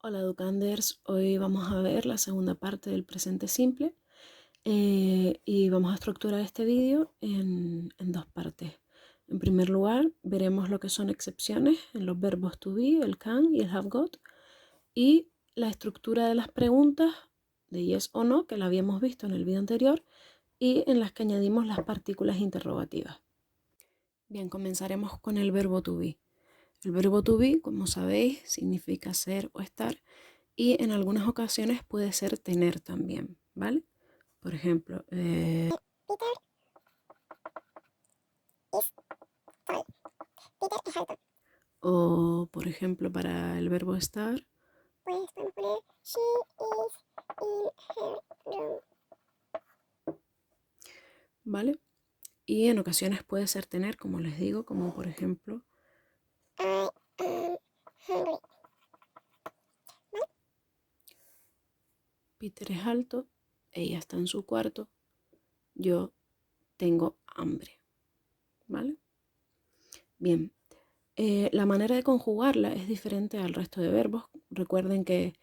Hola Educanders, hoy vamos a ver la segunda parte del presente simple y vamos a estructurar este vídeo en dos partes. En primer lugar, veremos lo que son excepciones en los verbos to be, el can y el have got, y la estructura de las preguntas de yes o no, que la habíamos visto en el vídeo anterior, y en las que añadimos las partículas interrogativas. Bien, comenzaremos con el verbo to be. El verbo to be, como sabéis, significa ser o estar, y en algunas ocasiones puede ser tener también, ¿vale? Por ejemplo, Peter is tall. Peter es alto. o por ejemplo para el verbo estar, Pues podemos poner she is in her room. ¿vale? Y en ocasiones puede ser tener, como les digo, como por ejemplo, I am hungry. ¿Vale? Peter es alto, ella está en su cuarto, yo tengo hambre, ¿vale? Bien, la manera de conjugarla es diferente al resto de verbos. Recuerden que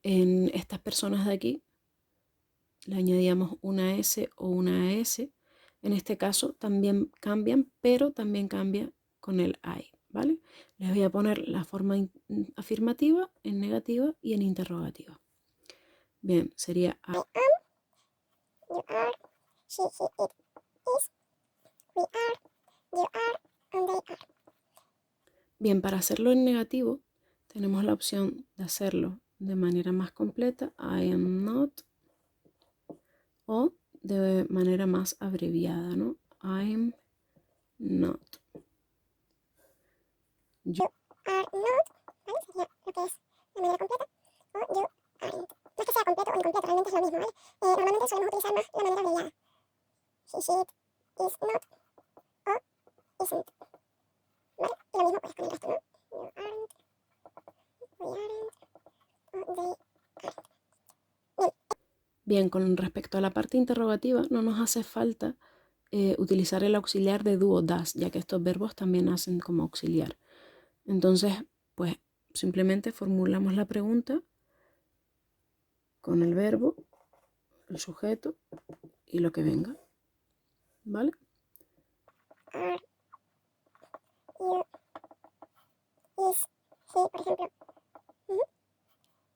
en estas personas de aquí le añadíamos una S o una AS. En este caso también cambian, pero también cambia con el I, ¿vale? Les voy a poner la forma afirmativa, en negativa y en interrogativa. Bien, sería I am, you are, she, he, it is, we are, you are, and they are. Bien, para hacerlo en negativo tenemos la opción de hacerlo de manera más completa, I am not, o de manera más abreviada, ¿no? I'm not. You are not, ¿vale? Sería lo que es la manera completa. O you aren't. No es que sea completo o incompleto, realmente es lo mismo, ¿vale? Normalmente solemos utilizar más la manera abreviada. He, she, it, is not, o isn't. ¿Vale? Y lo mismo pues con el resto, ¿no? You aren't, we aren't, o they aren't. Bien. Bien, con respecto a la parte interrogativa, no nos hace falta utilizar el auxiliar de do o das, ya que estos verbos también hacen como auxiliar. Entonces, pues simplemente formulamos la pregunta con el verbo, el sujeto y lo que venga, ¿vale? Are you, is, he, por ejemplo.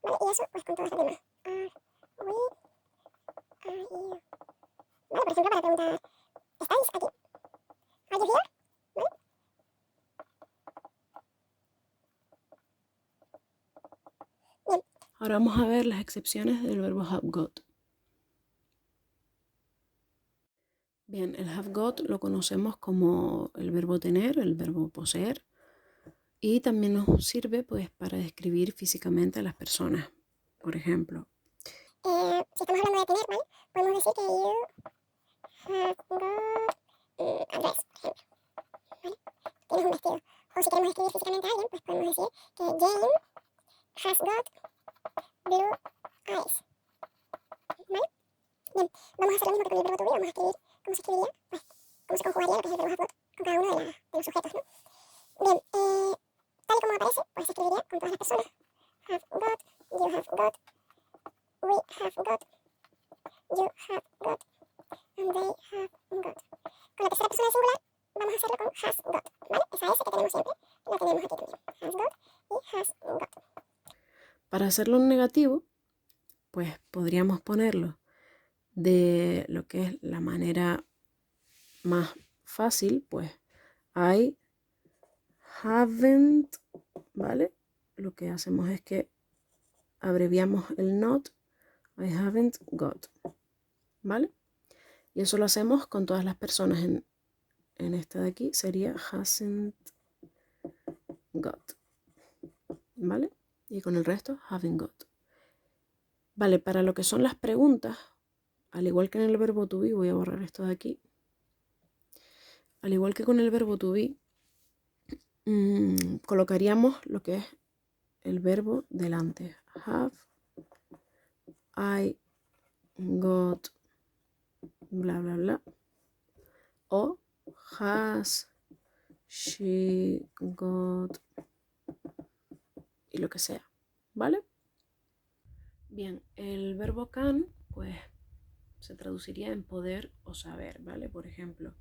Vale, y eso pues con todas las demás. Are we, are you. Vale, por ejemplo, para preguntar, ¿estáis aquí? Are you here? ¿Vale? Bien. Ahora vamos a ver las excepciones del verbo have got. Bien, el have got lo conocemos como el verbo tener, el verbo poseer, y también nos sirve pues para describir físicamente a las personas. Por ejemplo, Si estamos hablando de tener, ¿vale? Podemos decir que you have got a dress, por ejemplo. ¿Vale? Tienes un vestido. O si queremos describir físicamente a alguien, pues podemos decir que Jane has got blue eyes. ¿Vale? Bien, vamos a hacer lo mismo que con el verbo to be. Vamos a escribir cómo se escribiría, pues, cómo se conjugaría lo que es el verbo have got con cada uno de los sujetos, ¿no? Bien, tal y como aparece, pues se escribiría con todas las personas. Have got, you have got, we have got, you have got, and they have got. Con la tercera persona del singular vamos a hacerlo con has got, ¿vale? Esa S que tenemos siempre, la tenemos aquí también. Has got y has got. para hacerlo en negativo, pues podríamos ponerlo de lo que es la manera más fácil, pues I haven't, ¿vale? Lo que hacemos es que abreviamos el not, I haven't got, ¿vale? Y eso lo hacemos con todas las personas. En esta de aquí sería hasn't got, ¿vale? Y con el resto, haven't got. Vale, para lo que son las preguntas, al igual que en el verbo to be, voy a borrar esto de aquí. Al igual que con el verbo to be, colocaríamos lo que es el verbo delante. Have I got bla bla bla. O has she got y lo que sea, ¿vale? Bien, el verbo can, pues se traduciría en poder o saber, ¿vale? Por ejemplo,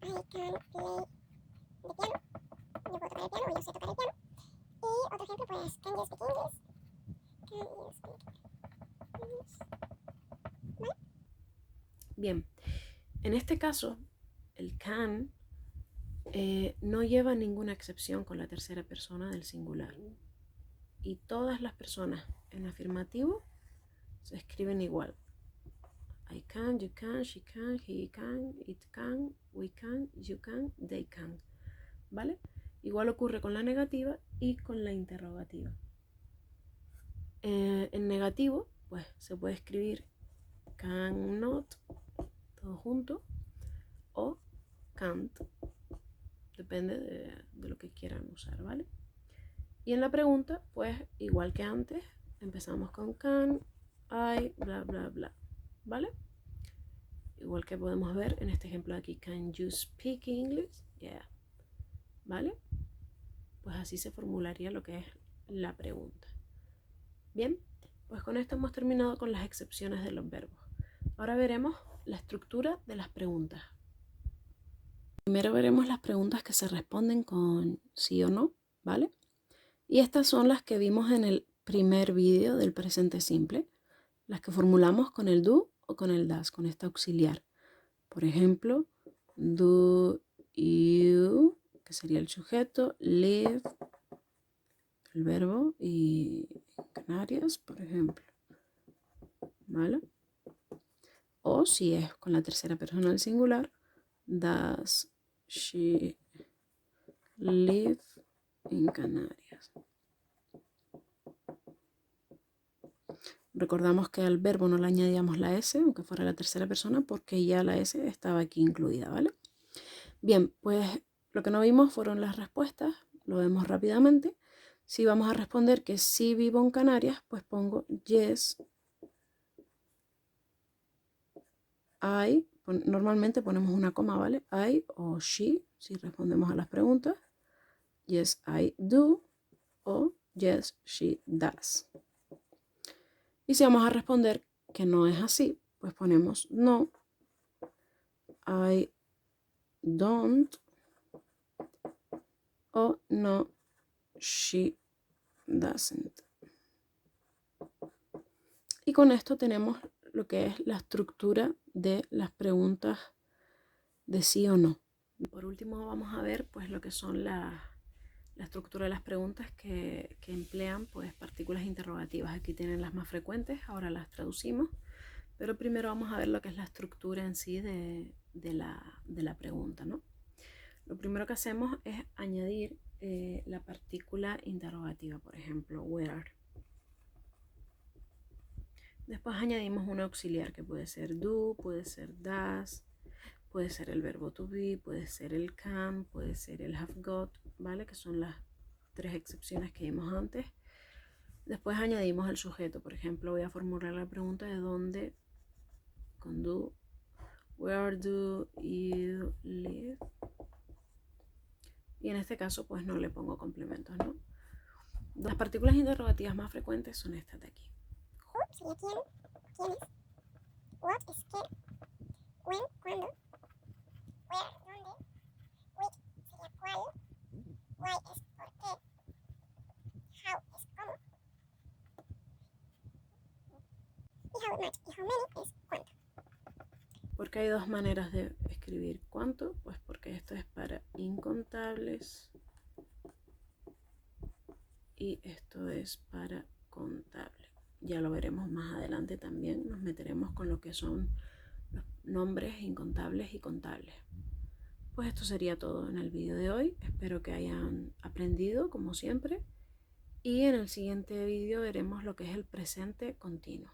I can play the piano. Yo puedo tocar el piano o yo sé tocar el piano. Y otro ejemplo, pues, can you speak English? Can you speak English? ¿Vale? bien, en este caso, el can no lleva ninguna excepción con la tercera persona del singular. Y todas las personas en afirmativo se escriben igual. I can, you can, she can, he can, it can, we can, you can, they can. ¿Vale? Igual ocurre con la negativa y con la interrogativa. En negativo, pues se puede escribir cannot, todo junto, o can't. Depende de lo que quieran usar, ¿vale? Y en la pregunta, pues igual que antes, empezamos con can, I, bla, bla, bla, ¿vale? Igual que podemos ver en este ejemplo de aquí, can you speak English? Yeah, ¿vale? Pues así se formularía lo que es la pregunta. Bien, pues con esto hemos terminado con las excepciones de los verbos. Ahora veremos la estructura de las preguntas. Primero veremos las preguntas que se responden con sí o no, ¿vale? Y estas son las que vimos en el primer vídeo del presente simple, las que formulamos con el do o con el das, con este auxiliar. Por ejemplo, do you, que sería el sujeto, live, el verbo, y Canarias, por ejemplo, ¿vale? O si es con la tercera persona del singular, does she live in Canarias. Recordamos que al verbo no le añadíamos la S, aunque fuera la tercera persona, porque ya la S estaba aquí incluida, ¿vale? Bien, pues lo que no vimos fueron las respuestas, lo vemos rápidamente. Si vamos a responder que sí vivo en Canarias, pues pongo yes, I, normalmente ponemos una coma, ¿vale? I o she, si respondemos a las preguntas. Yes, I do, o yes, she does. Y si vamos a responder que no es así, pues ponemos no, I don't, o no, she doesn't. Y con esto tenemos lo que es la estructura de las preguntas de sí o no. Por último vamos a ver pues lo que son la estructura de las preguntas que emplean pues partículas interrogativas. Aquí tienen las más frecuentes, ahora las traducimos, pero primero vamos a ver lo que es la estructura en sí de la pregunta, ¿no? Lo primero que hacemos es añadir la partícula interrogativa, por ejemplo, where. Después añadimos un auxiliar que puede ser do, puede ser does, puede ser el verbo to be, puede ser el can, puede ser el have got, ¿vale? Que son las tres excepciones que vimos antes. Después añadimos el sujeto. Por ejemplo, voy a formular la pregunta de dónde con do. Where do you live? Y en este caso, pues no le pongo complementos, ¿no? Las partículas interrogativas más frecuentes son estas de aquí. Who sería quién, quién es. What es qué. When, cuándo. Where, dónde. Which sería cuál. Why es por qué. How es cómo. Y how much y how many es cuánto. Porque hay dos maneras de escribir cuánto, pues porque esto es para incontables y esto es para contable. Ya lo veremos más adelante también, nos meteremos con lo que son los nombres incontables y contables. Pues esto sería todo en el vídeo de hoy, espero que hayan aprendido como siempre y en el siguiente vídeo veremos lo que es el presente continuo.